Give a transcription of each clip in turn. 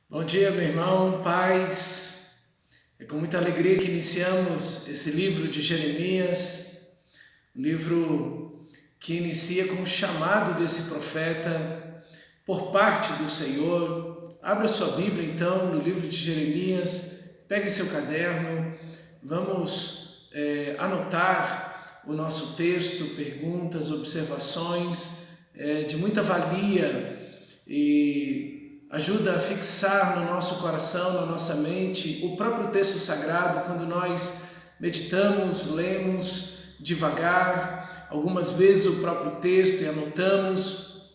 Bom dia, meu irmão, paz. É com muita alegria que iniciamos esse livro de Jeremias, um livro que inicia com o chamado desse profeta por parte do Senhor. Abra sua Bíblia, então, no livro de Jeremias, pegue seu caderno, vamos anotar o nosso texto, perguntas, observações de muita valia e ajuda a fixar no nosso coração, na nossa mente, o próprio texto sagrado, quando nós meditamos, lemos devagar, algumas vezes o próprio texto e anotamos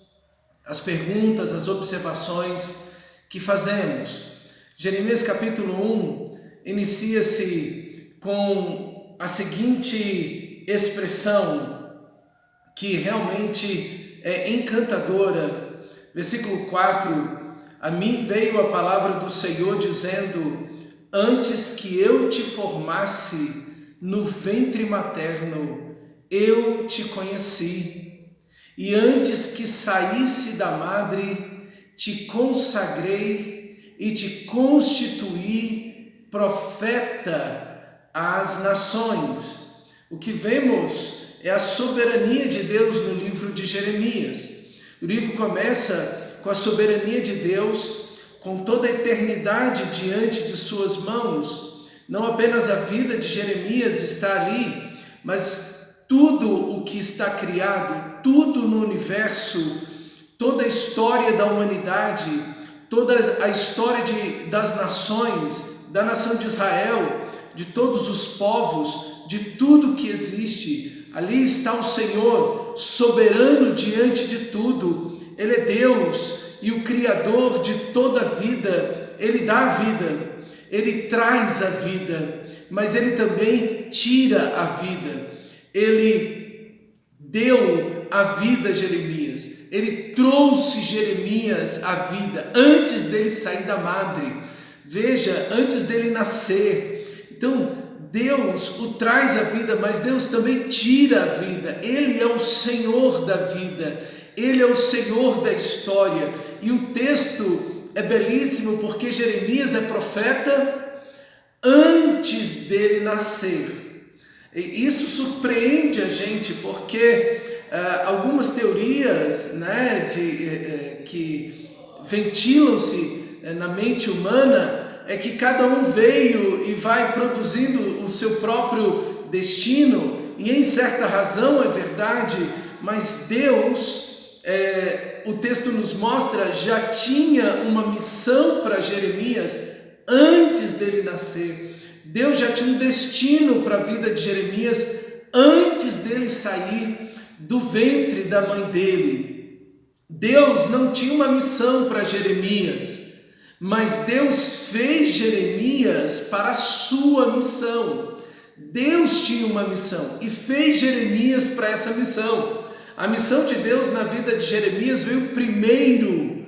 as perguntas, as observações que fazemos. Jeremias capítulo 1 inicia-se com a seguinte expressão, que realmente é encantadora. Versículo 4: a mim veio a palavra do Senhor dizendo: antes que eu te formasse no ventre materno, eu te conheci, e antes que saísse da madre, te consagrei e te constituí profeta às nações. O que vemos é a soberania de Deus no livro de Jeremias. O livro começa com a soberania de Deus, com toda a eternidade diante de suas mãos. Não apenas a vida de Jeremias está ali, mas tudo o que está criado, tudo no universo, toda a história da humanidade, toda a história das nações, da nação de Israel, de todos os povos, de tudo que existe. Ali está o Senhor, soberano diante de tudo. Ele é Deus e o Criador de toda a vida. Ele dá a vida, Ele traz a vida, mas Ele também tira a vida. Ele deu a vida a Jeremias, Ele trouxe Jeremias à vida antes dele sair da madre. Veja, antes dele nascer. Então, Deus o traz à vida, mas Deus também tira a vida. Ele é o Senhor da vida, Ele é o Senhor da história. E o texto é belíssimo porque Jeremias é profeta antes dele nascer. E isso surpreende a gente porque algumas teorias, que ventilam-se na mente humana é que cada um veio e vai produzindo o seu próprio destino, e em certa razão é verdade, mas Deus, o texto nos mostra, já tinha uma missão para Jeremias antes dele nascer. Deus já tinha um destino para a vida de Jeremias antes dele sair do ventre da mãe dele. Deus não tinha uma missão para Jeremias, mas Deus fez Jeremias para a sua missão. Deus tinha uma missão e fez Jeremias para essa missão. A missão de Deus na vida de Jeremias veio primeiro,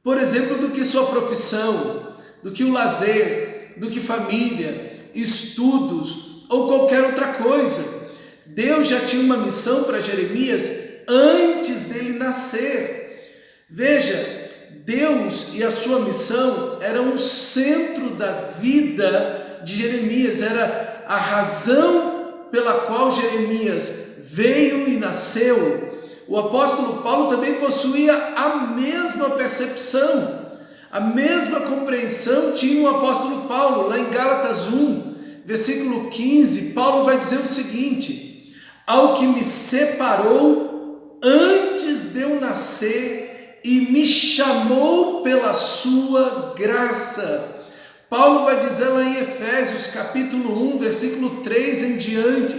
por exemplo, do que sua profissão, do que o lazer, do que família, estudos ou qualquer outra coisa. Deus já tinha uma missão para Jeremias antes dele nascer. Veja, Deus e a sua missão eram o centro da vida de Jeremias, era a razão pela qual Jeremias veio e nasceu. O apóstolo Paulo também possuía a mesma percepção, a mesma compreensão tinha o apóstolo Paulo. Lá em Gálatas 1, versículo 15, Paulo vai dizer o seguinte: ao que me separou antes de eu nascer e me chamou pela sua graça. Paulo vai dizer lá em Efésios capítulo 1, versículo 3 em diante,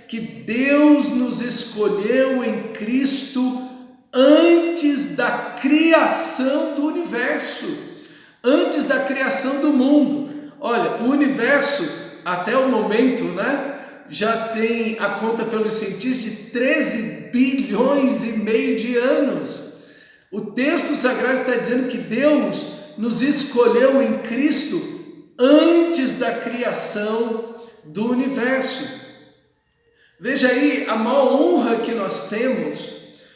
que Deus nos escolheu em Cristo antes da criação do universo, antes da criação do mundo. Olha, o universo até o momento, já tem a conta pelos cientistas de 13 bilhões e meio de anos. O texto sagrado está dizendo que Deus nos escolheu em Cristo antes da criação do universo. Veja aí a maior honra que nós temos,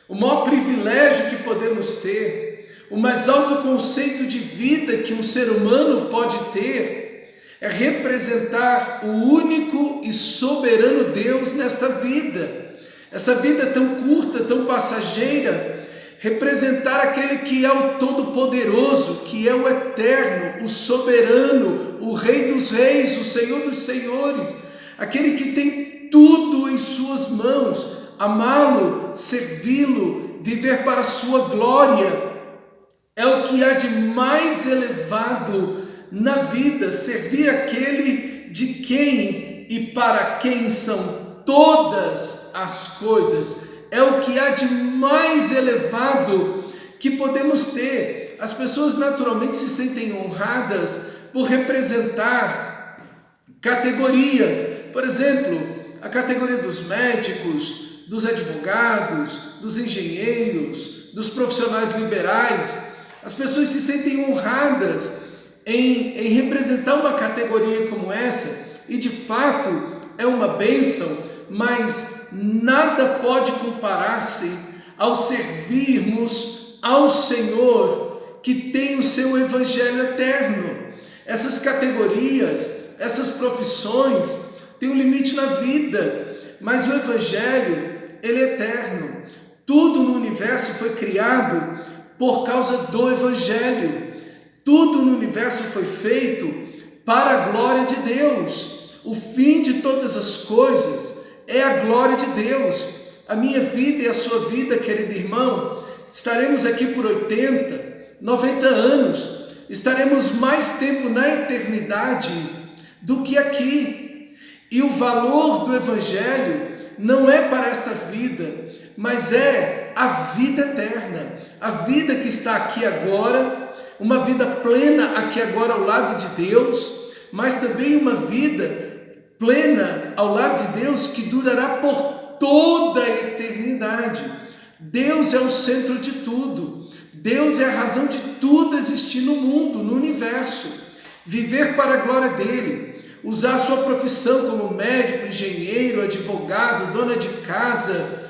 o maior privilégio que podemos ter, O mais alto conceito de vida que um ser humano pode ter é representar o único e soberano Deus nesta vida. Essa vida tão curta, tão passageira, representar aquele que é o Todo-Poderoso, que é o Eterno, o Soberano, o Rei dos Reis, o Senhor dos Senhores, aquele que tem tudo em suas mãos, amá-lo, servi-lo, viver para a sua glória, é o que há de mais elevado na vida, servir aquele de quem e para quem são todas as coisas, é o que há de mais elevado que podemos ter. As pessoas naturalmente se sentem honradas por representar categorias, por exemplo, a categoria dos médicos, dos advogados, dos engenheiros, dos profissionais liberais. As pessoas se sentem honradas em representar uma categoria como essa, e de fato é uma bênção, mas nada pode comparar-se ao servirmos ao Senhor que tem o seu Evangelho eterno. Essas categorias, essas profissões têm um limite na vida, mas o Evangelho, ele é eterno. Tudo no universo foi criado por causa do Evangelho. Tudo no universo foi feito para a glória de Deus. O fim de todas as coisas é a glória de Deus. A minha vida e a sua vida, querido irmão, estaremos aqui por 80, 90 anos. Estaremos mais tempo na eternidade do que aqui. E o valor do Evangelho não é para esta vida, mas é a vida eterna, a vida que está aqui agora, uma vida plena aqui agora ao lado de Deus, mas também uma vida plena ao lado de Deus que durará por toda a eternidade. Deus é o centro de tudo, Deus é a razão de tudo existir no mundo, no universo. Viver para a glória dele, usar a sua profissão como médico, engenheiro, advogado, dona de casa,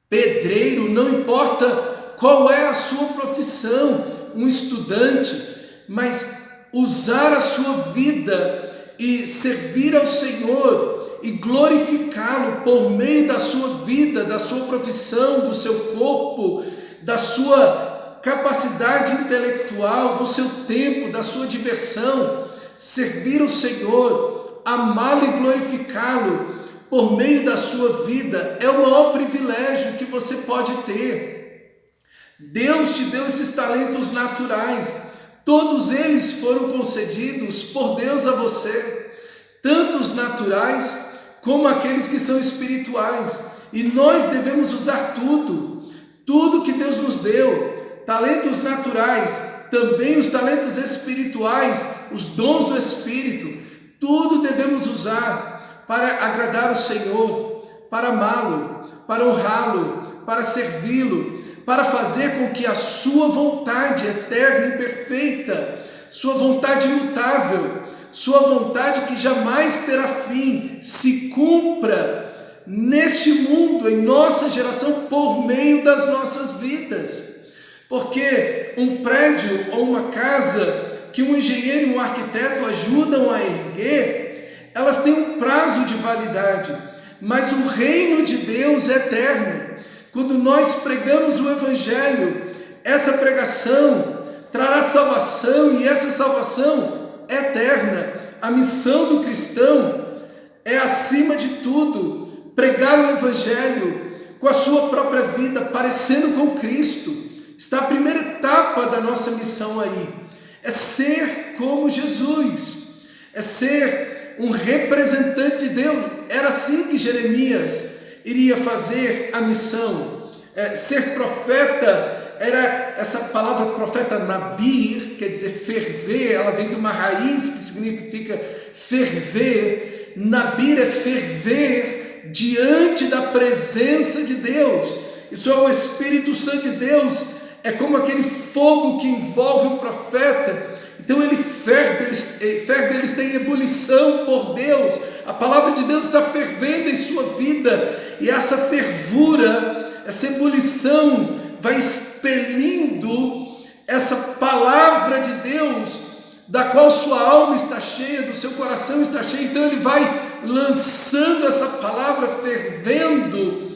pedreiro, não importa qual é a sua profissão, um estudante, mas usar a sua vida e servir ao Senhor e glorificá-lo por meio da sua vida, da sua profissão, do seu corpo, da sua capacidade intelectual, do seu tempo, da sua diversão. Servir o Senhor, amá-lo e glorificá-lo por meio da sua vida é o maior privilégio que você pode ter. Deus te deu esses talentos naturais, todos eles foram concedidos por Deus a você, tanto os naturais como aqueles que são espirituais, e nós devemos usar tudo que Deus nos deu, talentos naturais, também os talentos espirituais, os dons do Espírito, tudo devemos usar para agradar o Senhor, para amá-lo, para honrá-lo, para servi-lo, para fazer com que a sua vontade eterna e perfeita, sua vontade imutável, sua vontade que jamais terá fim, se cumpra neste mundo, em nossa geração, por meio das nossas vidas. Porque um prédio ou uma casa que um engenheiro e um arquiteto ajudam a erguer, elas têm um prazo de validade, mas o reino de Deus é eterno. Quando nós pregamos o Evangelho, essa pregação trará salvação, e essa salvação é eterna. A missão do cristão é, acima de tudo, pregar o Evangelho com a sua própria vida, parecendo com Cristo. Está a primeira etapa da nossa missão aí, é ser como Jesus, é ser um representante de Deus. Era assim que Jeremias iria fazer a missão. Ser profeta, era essa palavra profeta nabir, quer dizer ferver, ela vem de uma raiz que significa ferver. Nabir é ferver diante da presença de Deus. Isso é o Espírito Santo de Deus. É como aquele fogo que envolve o profeta. Então ele ferve, eles têm ebulição por Deus. A palavra de Deus está fervendo em sua vida. E essa fervura, essa ebulição vai expelindo essa palavra de Deus, da qual sua alma está cheia, do seu coração está cheio. Então ele vai lançando essa palavra fervendo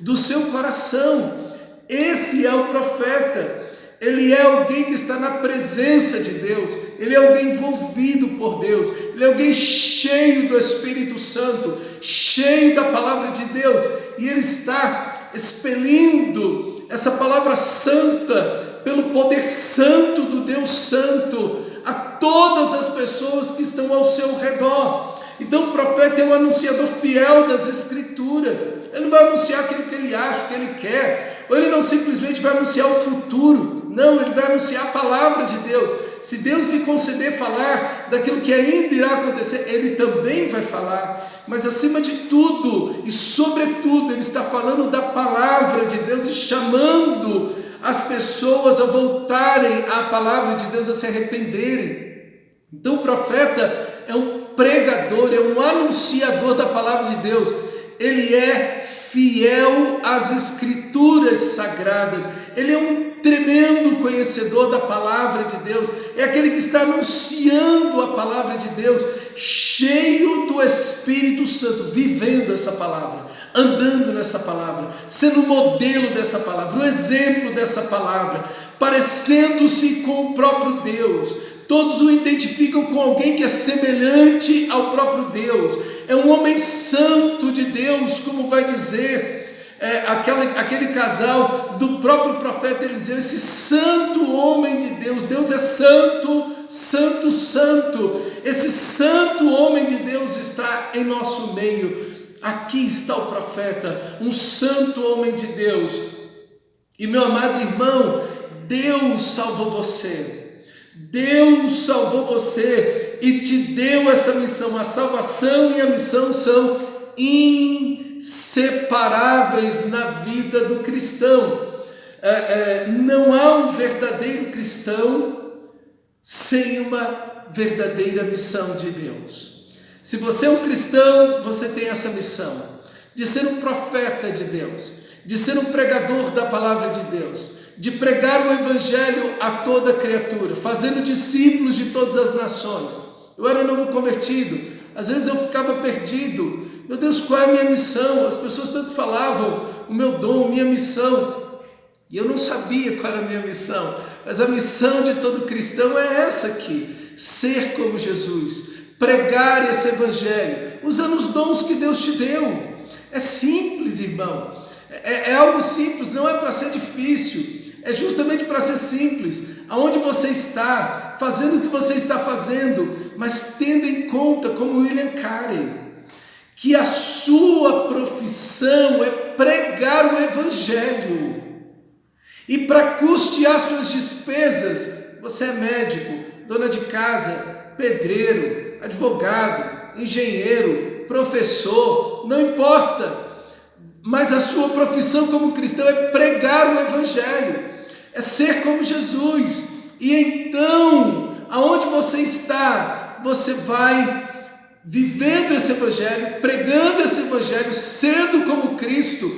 do seu coração. Esse é o profeta. Ele é alguém que está na presença de Deus, ele é alguém envolvido por Deus, ele é alguém cheio do Espírito Santo, cheio da palavra de Deus, e ele está expelindo essa palavra santa, pelo poder santo do Deus Santo, a todas as pessoas que estão ao seu redor. Então o profeta é um anunciador fiel das Escrituras. Ele não vai anunciar aquilo que ele acha, o que ele quer, ou ele não simplesmente vai anunciar o futuro. Não, ele vai anunciar a palavra de Deus. Se Deus lhe conceder falar daquilo que ainda irá acontecer, ele também vai falar. Mas acima de tudo e sobretudo, ele está falando da palavra de Deus e chamando as pessoas a voltarem à palavra de Deus, a se arrependerem. Então o profeta é um pregador, é um anunciador da palavra de Deus. Ele é fiel às Escrituras sagradas. Ele é um tremendo conhecedor da palavra de Deus. É aquele que está anunciando a palavra de Deus, cheio do Espírito Santo, vivendo essa palavra, andando nessa palavra, sendo o modelo dessa palavra, o exemplo dessa palavra, parecendo-se com o próprio Deus. Todos o identificam com alguém que é semelhante ao próprio Deus. É um homem santo de Deus, como vai dizer aquele casal do próprio profeta Eliseu, esse santo homem de Deus. Deus é santo, santo, santo. Esse santo homem de Deus está em nosso meio. Aqui está o profeta, um santo homem de Deus. E meu amado irmão, Deus salvou você. Deus salvou você e te deu essa missão. A salvação e a missão são inseparáveis na vida do cristão. Não há um verdadeiro cristão sem uma verdadeira missão de Deus. Se você é um cristão, você tem essa missão de ser um profeta de Deus, de ser um pregador da palavra de Deus, de pregar o evangelho a toda criatura, fazendo discípulos de todas as nações. Eu era novo convertido, às vezes eu ficava perdido. Meu Deus, qual é a minha missão? As pessoas tanto falavam o meu dom, minha missão, e eu não sabia qual era a minha missão. Mas a missão de todo cristão é essa aqui: ser como Jesus, pregar esse evangelho, usando os dons que Deus te deu. É simples, irmão, é algo simples, não é para ser difícil. É justamente para ser simples, aonde você está, fazendo o que você está fazendo, mas tendo em conta, como William Carey, que a sua profissão é pregar o evangelho. E para custear suas despesas, você é médico, dona de casa, pedreiro, advogado, engenheiro, professor, não importa. Mas a sua profissão como cristão é pregar o evangelho, é ser como Jesus. E então, aonde você está, você vai vivendo esse evangelho, pregando esse evangelho, sendo como Cristo,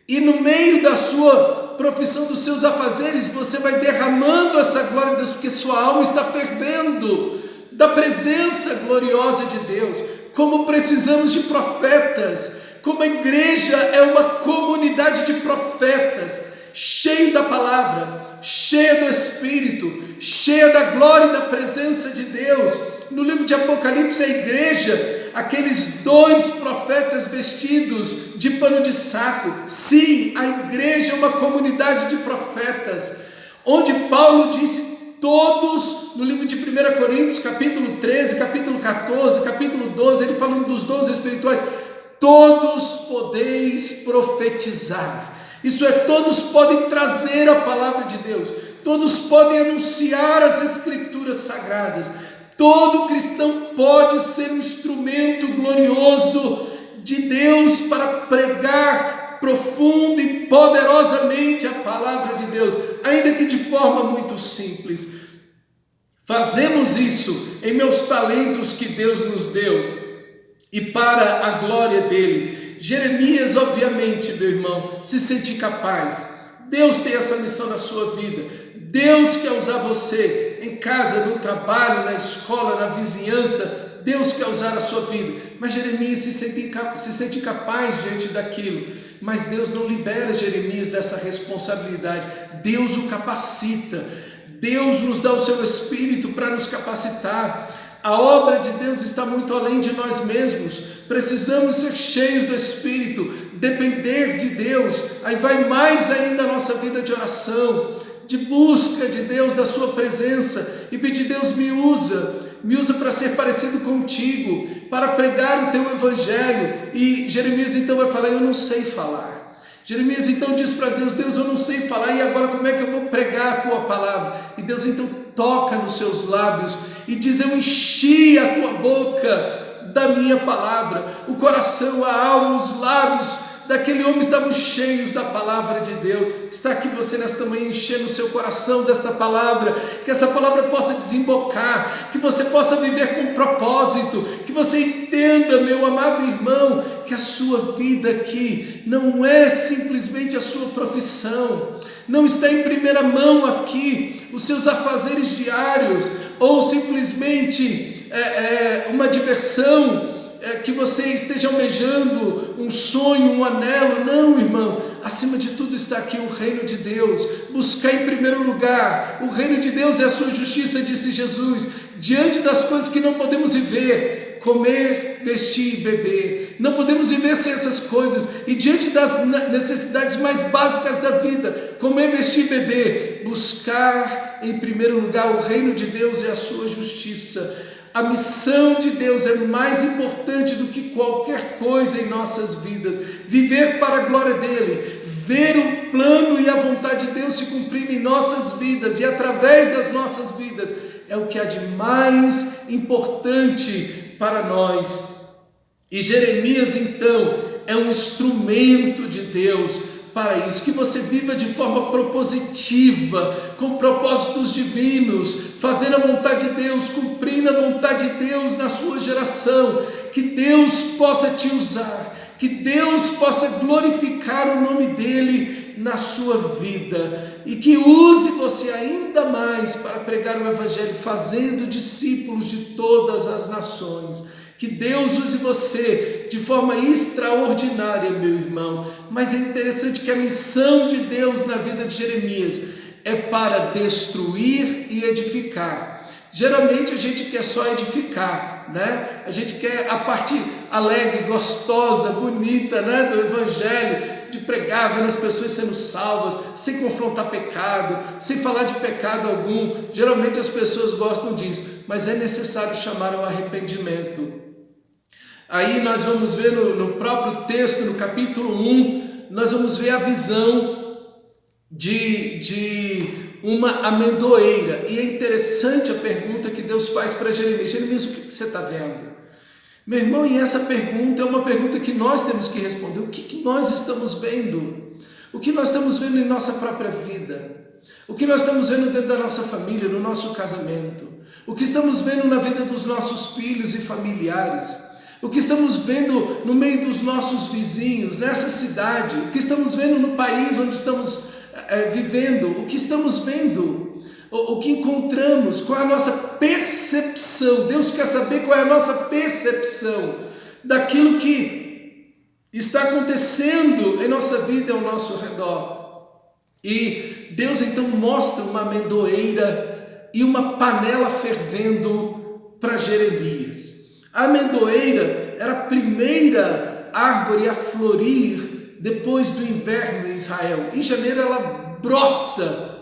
e no meio da sua profissão, dos seus afazeres, você vai derramando essa glória de Deus, porque sua alma está fervendo da presença gloriosa de Deus. Como precisamos de profetas, como a igreja é uma comunidade de profetas, cheio da palavra, cheia do Espírito, cheia da glória e da presença de Deus. No livro de Apocalipse, a igreja, aqueles 2 profetas vestidos de pano de saco. Sim, a igreja é uma comunidade de profetas, onde Paulo disse todos, no livro de 1 Coríntios, capítulo 13, capítulo 14, capítulo 12, ele falando dos dons espirituais: todos podeis profetizar. Isso é, todos podem trazer a palavra de Deus, todos podem anunciar as Escrituras sagradas. Todo cristão pode ser um instrumento glorioso de Deus para pregar profunda e poderosamente a palavra de Deus, ainda que de forma muito simples. Fazemos isso em meus talentos que Deus nos deu e para a glória dele. Jeremias, obviamente, meu irmão, se sente capaz. Deus tem essa missão na sua vida. Deus quer usar você em casa, no trabalho, na escola, na vizinhança. Deus quer usar a sua vida. Mas Jeremias se sente incapaz diante daquilo. Mas Deus não libera Jeremias dessa responsabilidade. Deus o capacita. Deus nos dá o seu Espírito para nos capacitar. A obra de Deus está muito além de nós mesmos. Precisamos ser cheios do Espírito, depender de Deus. Aí vai mais ainda a nossa vida de oração, de busca de Deus, da sua presença, e pedir: Deus, me usa para ser parecido contigo, para pregar o teu evangelho. E Jeremias então vai falar: eu não sei falar. Jeremias então diz para Deus: Deus, eu não sei falar, e agora como é que eu vou pregar a tua palavra? E Deus então toca nos seus lábios e diz: eu enchi a tua boca da minha palavra. O coração, a alma, os lábios daquele homem estavam cheios da palavra de Deus. Está aqui você nesta manhã enchendo o seu coração desta palavra, que essa palavra possa desembocar, que você possa viver com propósito, que você entenda, meu amado irmão, que a sua vida aqui não é simplesmente a sua profissão, não está em primeira mão aqui os seus afazeres diários, ou simplesmente uma diversão, que você esteja almejando um sonho, um anelo. Não, irmão, acima de tudo está aqui o reino de Deus. Buscar em primeiro lugar o reino de Deus e a sua justiça, disse Jesus. Diante das coisas que não podemos viver, comer, vestir e beber, não podemos viver sem essas coisas. E diante das necessidades mais básicas da vida, comer, vestir e beber, buscar em primeiro lugar o reino de Deus e a sua justiça. A missão de Deus é mais importante do que qualquer coisa em nossas vidas. Viver para a glória dele, ver o plano e a vontade de Deus se cumprir em nossas vidas e através das nossas vidas, é o que há de mais importante para nós. E Jeremias então é um instrumento de Deus para isso, que você viva de forma propositiva, com propósitos divinos, fazendo a vontade de Deus, cumprindo a vontade de Deus na sua geração, que Deus possa te usar, que Deus possa glorificar o nome dele na sua vida, e que use você ainda mais para pregar o evangelho, fazendo discípulos de todas as nações. Que Deus use você de forma extraordinária, meu irmão. Mas é interessante que a missão de Deus na vida de Jeremias é para destruir e edificar. Geralmente a gente quer só edificar, né? A gente quer a parte alegre, gostosa, bonita, né, do evangelho, de pregar, vendo as pessoas sendo salvas, sem confrontar pecado, sem falar de pecado algum. Geralmente as pessoas gostam disso, mas é necessário chamar ao arrependimento. Aí nós vamos ver no próprio texto, no capítulo 1, nós vamos ver a visão de uma amendoeira. E é interessante a pergunta que Deus faz para Jeremias: Jeremias, o que você está vendo? Meu irmão, e essa pergunta é uma pergunta que nós temos que responder. O que nós estamos vendo? O que nós estamos vendo em nossa própria vida? O que nós estamos vendo dentro da nossa família, no nosso casamento? O que estamos vendo na vida dos nossos filhos e familiares? O que estamos vendo no meio dos nossos vizinhos, nessa cidade? O que estamos vendo no país onde estamos vivendo? O que estamos vendo? O que encontramos? Qual é a nossa percepção? Deus quer saber qual é a nossa percepção daquilo que está acontecendo em nossa vida e ao nosso redor. E Deus então mostra uma amendoeira e uma panela fervendo para Jeremias. A amendoeira era a primeira árvore a florir depois do inverno em Israel. Em janeiro ela brota,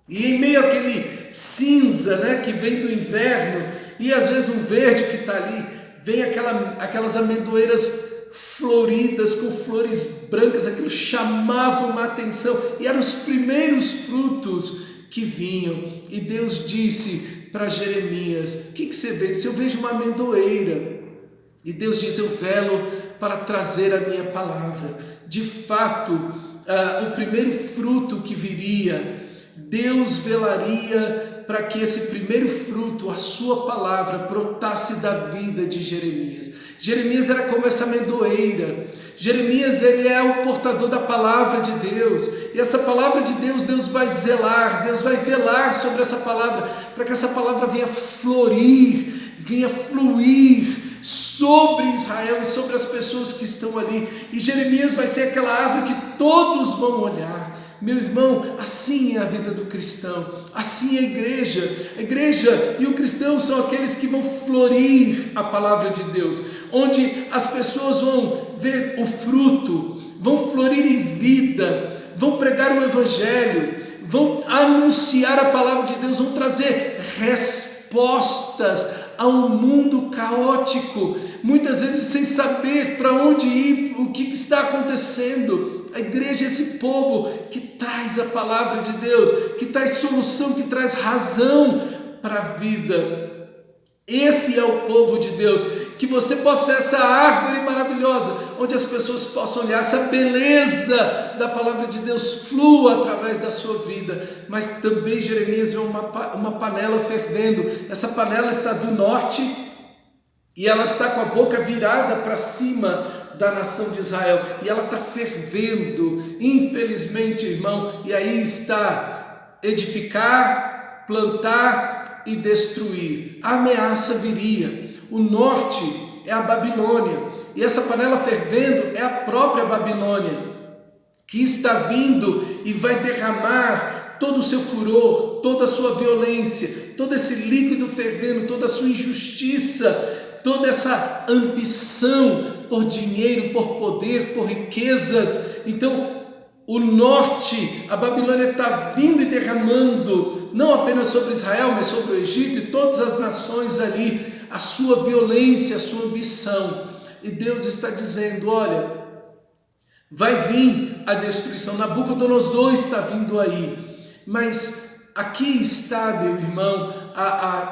e em meio àquele cinza, né, que vem do inverno, e às vezes um verde que está ali, vem aquelas amendoeiras floridas com flores brancas. Aquilo chamava uma atenção, e eram os primeiros frutos que vinham. E Deus disse para Jeremias: o que você vê? Eu vejo uma amendoeira. E Deus diz: eu velo para trazer a minha palavra. De fato, o primeiro fruto que viria Deus velaria para que esse primeiro fruto, a sua palavra, brotasse da vida de Jeremias. Jeremias era como essa amendoeira. Jeremias, ele é o portador da palavra de Deus. E essa palavra de Deus, Deus vai zelar, Deus vai velar sobre essa palavra, para que essa palavra venha florir, venha fluir sobre Israel e sobre as pessoas que estão ali. E Jeremias vai ser aquela árvore que todos vão olhar. Meu irmão, assim é a vida do cristão, assim é a igreja. A igreja e o cristão são aqueles que vão florir a palavra de Deus, onde as pessoas vão ver o fruto, vão florir em vida, vão pregar o evangelho, vão anunciar a palavra de Deus, vão trazer respostas a um mundo caótico, muitas vezes sem saber para onde ir, o que está acontecendo. A igreja é esse povo que traz a palavra de Deus, que traz solução, que traz razão para a vida. Esse é o povo de Deus. Que você possa ser essa árvore maravilhosa, onde as pessoas possam olhar, essa beleza da palavra de Deus flua através da sua vida. Mas também Jeremias vê uma panela fervendo. Essa panela está do norte e ela está com a boca virada para cima da nação de Israel, e ela está fervendo, infelizmente, irmão. E aí está edificar, plantar e destruir. A ameaça viria. O norte é a Babilônia, e essa panela fervendo é a própria Babilônia, que está vindo e vai derramar todo o seu furor, toda a sua violência, todo esse líquido fervendo, toda a sua injustiça, toda essa ambição por dinheiro, por poder, por riquezas. Então, o norte, a Babilônia está vindo e derramando, não apenas sobre Israel, mas sobre o Egito e todas as nações ali, a sua violência, a sua ambição. E Deus está dizendo, olha, vai vir a destruição, Nabucodonosor está vindo aí, mas aqui está, meu irmão,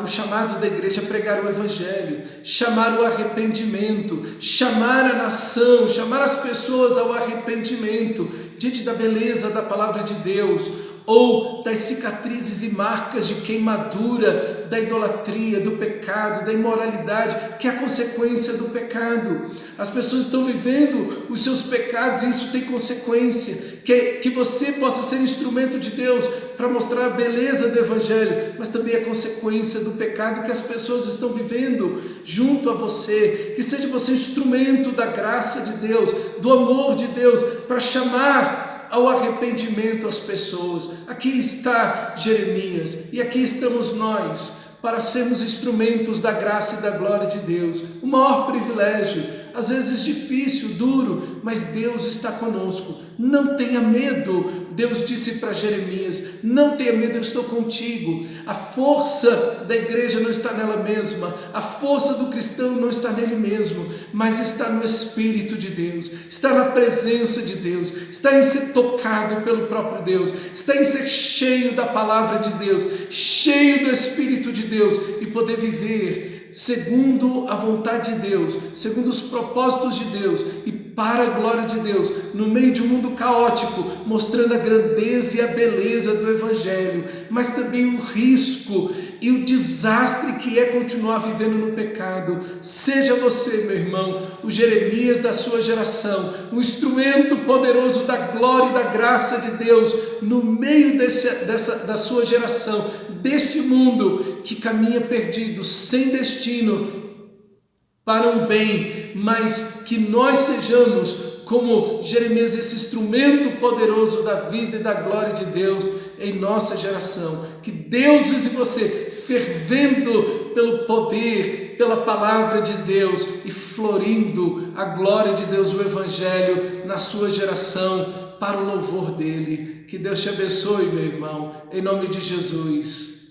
o chamado da igreja a pregar o evangelho, chamar o arrependimento, chamar a nação, chamar as pessoas ao arrependimento, diante da beleza da palavra de Deus, ou das cicatrizes e marcas de queimadura, da idolatria, do pecado, da imoralidade, que é a consequência do pecado. As pessoas estão vivendo os seus pecados e isso tem consequência. Que você possa ser instrumento de Deus para mostrar a beleza do evangelho, mas também a consequência do pecado que as pessoas estão vivendo junto a você. Que seja você instrumento da graça de Deus, do amor de Deus, para chamar ao arrependimento as pessoas. Aqui está Jeremias e aqui estamos nós para sermos instrumentos da graça e da glória de Deus. O maior privilégio, às vezes difícil, duro, mas Deus está conosco. Não tenha medo, Deus disse para Jeremias, não tenha medo, eu estou contigo. A força da igreja não está nela mesma, a força do cristão não está nele mesmo, mas está no Espírito de Deus, está na presença de Deus, está em ser tocado pelo próprio Deus, está em ser cheio da palavra de Deus, cheio do Espírito de Deus e poder viver segundo a vontade de Deus, segundo os propósitos de Deus e para a glória de Deus, no meio de um mundo caótico, mostrando a grandeza e a beleza do Evangelho, mas também o risco e o desastre que é continuar vivendo no pecado. Seja você, meu irmão, o Jeremias da sua geração, um instrumento poderoso da glória e da graça de Deus no meio da sua geração, deste mundo que caminha perdido, sem destino, para um bem, mas que nós sejamos como Jeremias, esse instrumento poderoso da vida e da glória de Deus em nossa geração. Que Deus use você fervendo pelo poder, pela palavra de Deus e florindo a glória de Deus, o Evangelho na sua geração para o louvor dele. Que Deus te abençoe, meu irmão, em nome de Jesus.